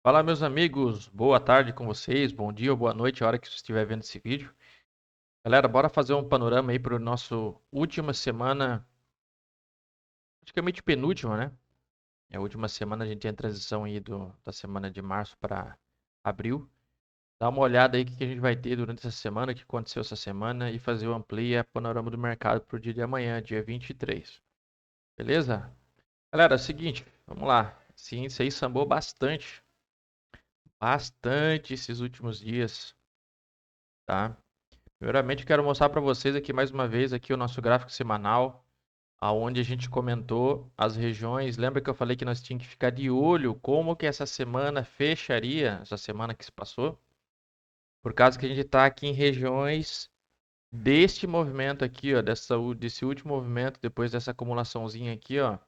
Fala, meus amigos, boa tarde com vocês, bom dia ou boa noite, a hora que você estiver vendo esse vídeo. Galera, bora fazer um panorama aí para o nosso última semana, praticamente penúltima, né? É a última semana, a gente tem a transição aí da semana de março para abril. Dá uma olhada aí o que a gente vai ter durante essa semana, o que aconteceu essa semana e fazer o amplia panorama do mercado para o dia de amanhã, dia 23. Beleza? Galera, é o seguinte, vamos lá. Sim, isso aí sambou bastante esses últimos dias, tá? Primeiramente, quero mostrar para vocês aqui mais uma vez aqui o nosso gráfico semanal, aonde a gente comentou as regiões. Lembra que eu falei que nós tínhamos que ficar de olho como que essa semana fecharia, essa semana que se passou? Por causa que a gente está aqui em regiões deste movimento aqui, ó, desse último movimento, depois dessa acumulaçãozinha aqui, ó,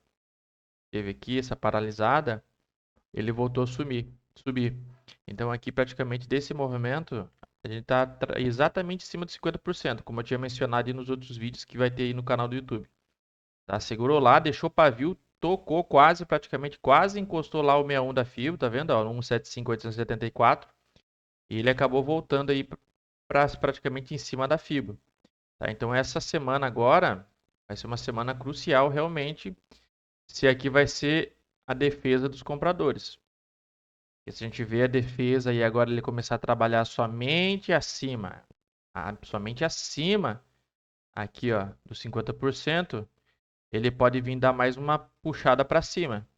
teve aqui essa paralisada, ele voltou a subir. Então aqui praticamente desse movimento a gente está exatamente em cima de 50%, como eu tinha mencionado aí nos outros vídeos que vai ter aí no canal do YouTube. Tá? Segurou lá, deixou pavio, tocou quase, praticamente quase encostou lá o 61 da FIBO, tá vendo? Ó, no 175,874. E ele acabou voltando aí para praticamente em cima da FIBO. Tá? Então essa semana agora vai ser uma semana crucial realmente, se aqui vai ser a defesa dos compradores. E se a gente vê a defesa e agora ele começar a trabalhar somente acima aqui, ó, dos 50%, ele pode vir dar mais uma puxada para cima,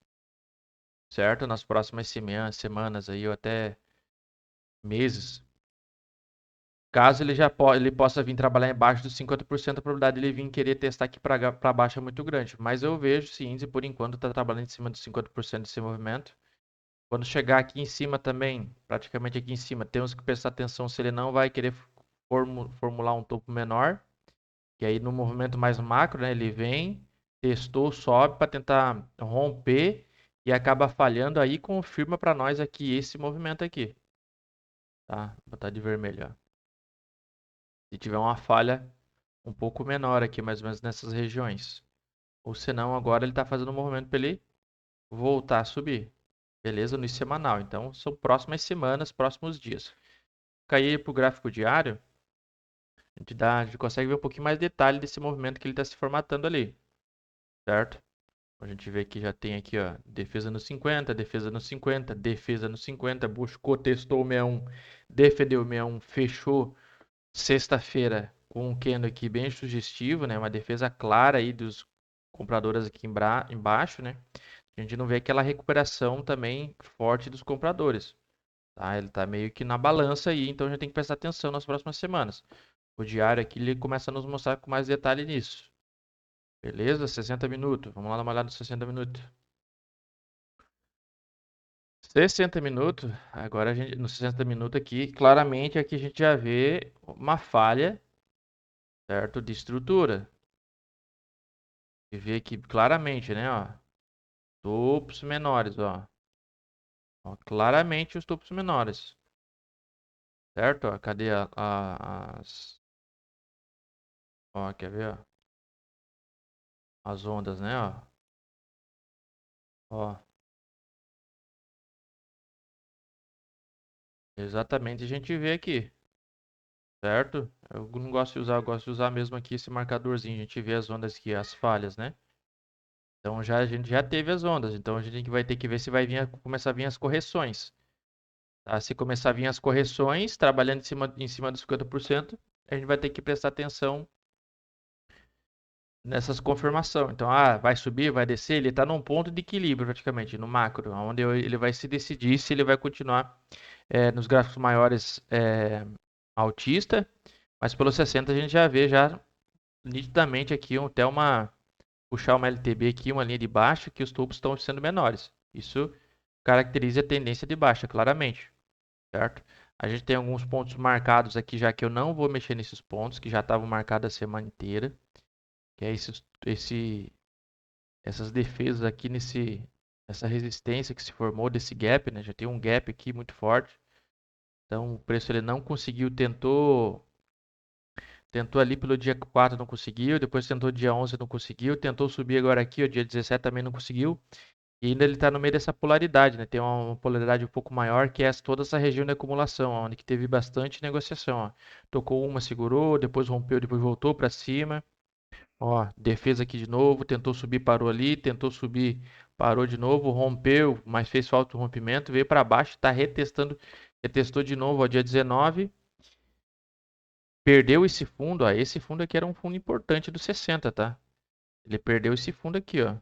certo? Nas próximas semanas aí ou até meses. Caso ele ele possa vir trabalhar embaixo dos 50%, a probabilidade dele vir querer testar aqui para baixo é muito grande. Mas eu vejo esse índice por enquanto está trabalhando em cima dos 50% desse movimento. Quando chegar aqui em cima também, praticamente aqui em cima, temos que prestar atenção se ele não vai querer formular um topo menor. Que aí no movimento mais macro, né, ele vem, testou, sobe para tentar romper e acaba falhando. Aí confirma para nós aqui esse movimento aqui. Tá? Vou botar de vermelho, ó. Se tiver uma falha um pouco menor aqui, mais ou menos nessas regiões. Ou senão agora ele está fazendo um movimento para ele voltar a subir. Beleza? No semanal. Então, são próximas semanas, próximos dias. Cair para o gráfico diário, a gente consegue ver um pouquinho mais detalhe desse movimento que ele está se formatando ali, certo? A gente vê que já tem aqui, ó, defesa no 50, defesa no 50, defesa no 50, buscou, testou o 61, defendeu o 61, fechou sexta-feira com um candle aqui bem sugestivo, né? Uma defesa clara aí dos compradores aqui embaixo, né? A gente não vê aquela recuperação também forte dos compradores. Tá? Ele está meio que na balança aí, então a gente tem que prestar atenção nas próximas semanas. O diário aqui ele começa a nos mostrar com mais detalhe nisso. Beleza? 60 minutos. Vamos lá dar uma olhada nos 60 minutos. 60 minutos. Agora a gente, nos 60 minutos aqui, claramente aqui a gente já vê uma falha, certo? De estrutura. E vê aqui claramente, né? Ó, topos menores, ó. Ó, claramente os topos menores. Certo? Ó, cadê as. Ó, quer ver? Ó? As ondas, né? Ó. Ó, exatamente a gente vê aqui, certo? Eu não gosto de usar, eu gosto de usar mesmo aqui esse marcadorzinho. A gente vê as ondas aqui, as falhas, né? Então a gente já teve as ondas, então a gente vai ter que ver se vai vir, começar a vir as correções. Tá? Se começar a vir as correções, trabalhando em cima dos 50%, a gente vai ter que prestar atenção nessas confirmações. Então, vai subir, vai descer, ele está num ponto de equilíbrio praticamente, no macro, onde ele vai se decidir se ele vai continuar nos gráficos maiores altista, mas pelos 60 a gente já vê já nitidamente aqui até puxar uma LTB aqui, uma linha de baixa, que os topos estão sendo menores. Isso caracteriza a tendência de baixa, claramente, certo? A gente tem alguns pontos marcados aqui, já que eu não vou mexer nesses pontos, que já estavam marcados a semana inteira, que é essas defesas aqui essa resistência que se formou desse gap, né? Já tem um gap aqui muito forte. Então o preço ele não conseguiu, tentou ali pelo dia 4, não conseguiu, depois tentou dia 11, não conseguiu, tentou subir agora aqui, o dia 17 também não conseguiu. E ainda ele está no meio dessa polaridade, né? Tem uma polaridade um pouco maior que é toda essa região de acumulação, onde que teve bastante negociação, ó. Tocou uma, segurou, depois rompeu, depois voltou para cima. Ó, defesa aqui de novo, tentou subir, parou ali, tentou subir, parou de novo, rompeu, mas fez falta o rompimento, veio para baixo, está retestando, retestou de novo, ó, dia 19. Perdeu esse fundo, ó. Esse fundo aqui era um fundo importante do 60, tá? Ele perdeu esse fundo aqui, ó.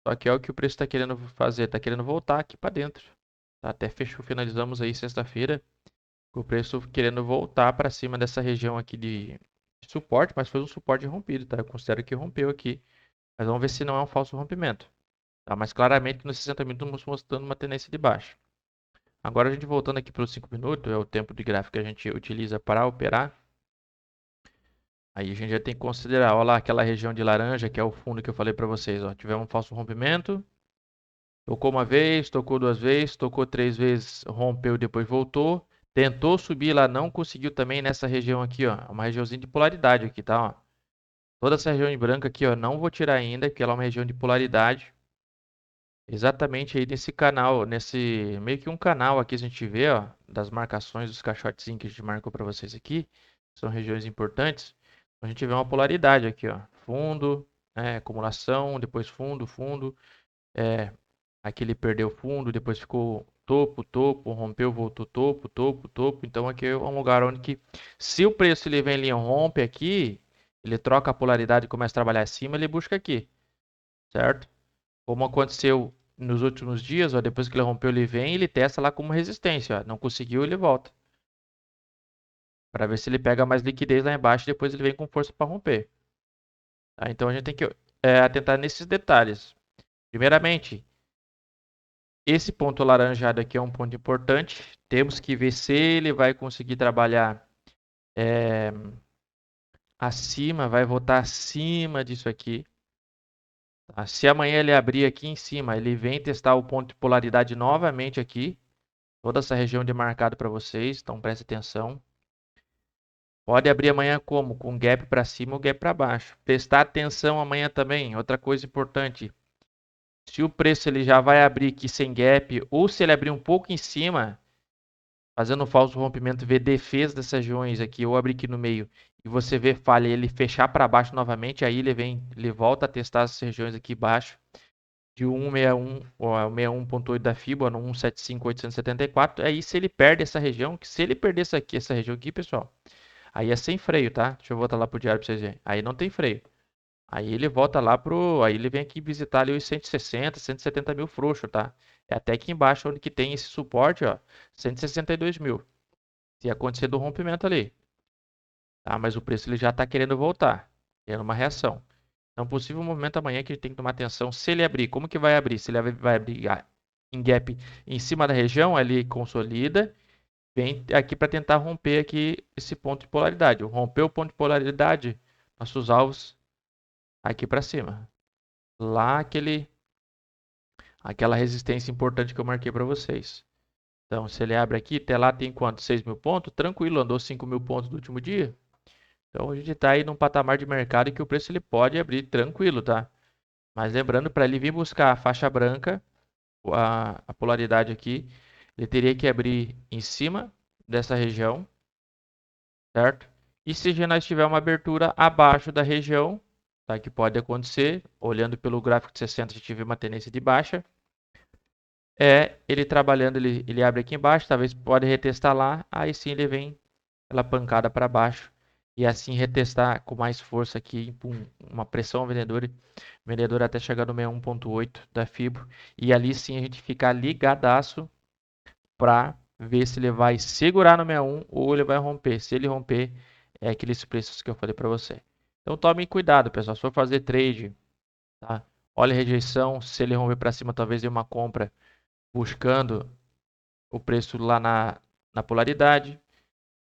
Só que é o que o preço está querendo fazer, está querendo voltar aqui para dentro. Tá? Até fechou, finalizamos aí sexta-feira, com o preço querendo voltar para cima dessa região aqui de suporte, mas foi um suporte rompido, tá? Eu considero que rompeu aqui. Mas vamos ver se não é um falso rompimento. Tá? Mas claramente nos 60 minutos mostrando uma tendência de baixa. Agora a gente voltando aqui para os 5 minutos, é o tempo de gráfico que a gente utiliza para operar. Aí a gente já tem que considerar, olha lá aquela região de laranja, que é o fundo que eu falei para vocês, ó. Tivemos um falso rompimento, tocou uma vez, tocou duas vezes, tocou três vezes, rompeu, depois voltou. Tentou subir lá, não conseguiu também nessa região aqui, ó. Uma regiãozinha de polaridade aqui, tá, ó. Toda essa região em branco aqui, ó, não vou tirar ainda, porque ela é uma região de polaridade. Exatamente aí nesse canal, nesse meio que um canal aqui a gente vê, ó, das marcações dos caixotezinhos que a gente marcou para vocês aqui, são regiões importantes. A gente vê uma polaridade aqui, ó, fundo, acumulação, depois fundo, fundo, aqui ele perdeu fundo, depois ficou topo, topo, rompeu, voltou topo, topo, topo. Então aqui é um lugar onde que, se o preço ele vem ali e rompe aqui, ele troca a polaridade e começa a trabalhar acima, ele busca aqui, certo? Como aconteceu nos últimos dias, ó, depois que ele rompeu, ele vem e ele testa lá como resistência. Ó. Não conseguiu, ele volta. Para ver se ele pega mais liquidez lá embaixo e depois ele vem com força para romper. Tá? Então a gente tem que atentar nesses detalhes. Primeiramente, esse ponto alaranjado aqui é um ponto importante. Temos que ver se ele vai conseguir trabalhar acima, vai voltar acima disso aqui. Tá? Se amanhã ele abrir aqui em cima, ele vem testar o ponto de polaridade novamente aqui. Toda essa região de marcado para vocês, então preste atenção. Pode abrir amanhã como? Com gap para cima ou gap para baixo. Prestar atenção amanhã também, outra coisa importante. Se o preço ele já vai abrir aqui sem gap, ou se ele abrir um pouco em cima, fazendo um falso rompimento, ver defesa dessas regiões aqui, ou abrir aqui no meio, e você vê falha e ele fechar para baixo novamente, aí ele volta a testar essas regiões aqui embaixo de 161, ou 61.8 da FIBA, no 175.874. Aí se ele perde essa região, que se ele perder essa região aqui, pessoal, aí é sem freio, tá? Deixa eu voltar lá pro diário para vocês verem. Aí não tem freio. Aí ele volta lá aí ele vem aqui visitar ali os 160, 170 mil frouxo, tá? É até aqui embaixo onde que tem esse suporte, ó, 162 mil. Se acontecer do rompimento ali, tá? Mas o preço ele já tá querendo voltar, querendo uma reação. É um possível movimento amanhã que a gente tem que tomar atenção. Se ele abrir, como que vai abrir? Se ele vai abrir em gap em cima da região, ele consolida, vem aqui para tentar romper aqui esse ponto de polaridade. Romper o ponto de polaridade, nossos alvos aqui para cima. Lá aquela resistência importante que eu marquei para vocês. Então, se ele abre aqui, até lá tem quanto? 6 mil pontos? Tranquilo, andou 5 mil pontos no último dia. Então, a gente está aí num patamar de mercado que o preço ele pode abrir tranquilo, tá? Mas lembrando, para ele vir buscar a faixa branca, a polaridade aqui, ele teria que abrir em cima dessa região, certo? E se já nós tiver uma abertura abaixo da região, tá? Que pode acontecer, olhando pelo gráfico de 60, a gente vê uma tendência de baixa. Ele trabalhando, ele abre aqui embaixo, talvez pode retestar lá, aí sim ele vem pela pancada para baixo e assim retestar com mais força aqui, uma pressão vendedor até chegar no 61.8 da FIBO e ali sim a gente ficar ligadaço para ver se ele vai segurar no 61 ou ele vai romper. Se ele romper, é aqueles preços que eu falei para você. Então tome cuidado, pessoal, se for fazer trade, tá? Olha a rejeição, se ele romper para cima, talvez dê uma compra buscando o preço lá na polaridade,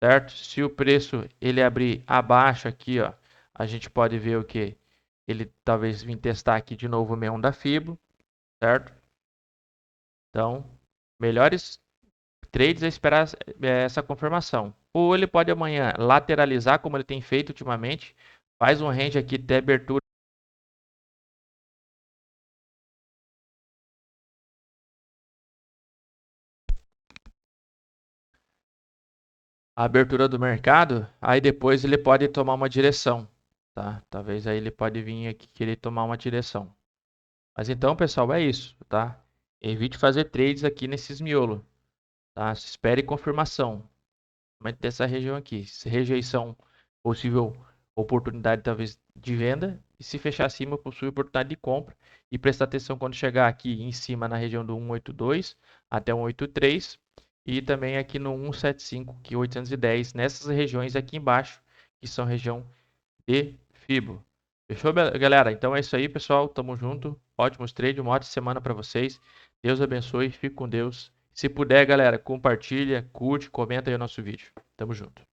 certo? Se o preço ele abrir abaixo aqui, ó, a gente pode ver o que? Ele talvez vir testar aqui de novo o 61 da FIBO, certo? Então, melhores trades é esperar essa confirmação. Ou ele pode amanhã lateralizar, como ele tem feito ultimamente, faz um range aqui de abertura a abertura do mercado, aí depois ele pode tomar uma direção, tá? Talvez aí ele pode vir aqui querer tomar uma direção. Mas então, pessoal, é isso, tá? Evite fazer trades aqui nesses miolos, tá? Espere confirmação. Mas dessa região aqui, se rejeição, possível oportunidade talvez de venda, e se fechar acima, possui oportunidade de compra. E prestar atenção quando chegar aqui em cima na região do 182 até 183 e também aqui no 175, que é 810, nessas regiões aqui embaixo, que são região de Fibo. Fechou, galera? Então é isso aí, pessoal. Tamo junto. Ótimos trades, uma ótima semana para vocês. Deus abençoe, fique com Deus. Se puder, galera, compartilha, curte, comenta aí o nosso vídeo. Tamo junto.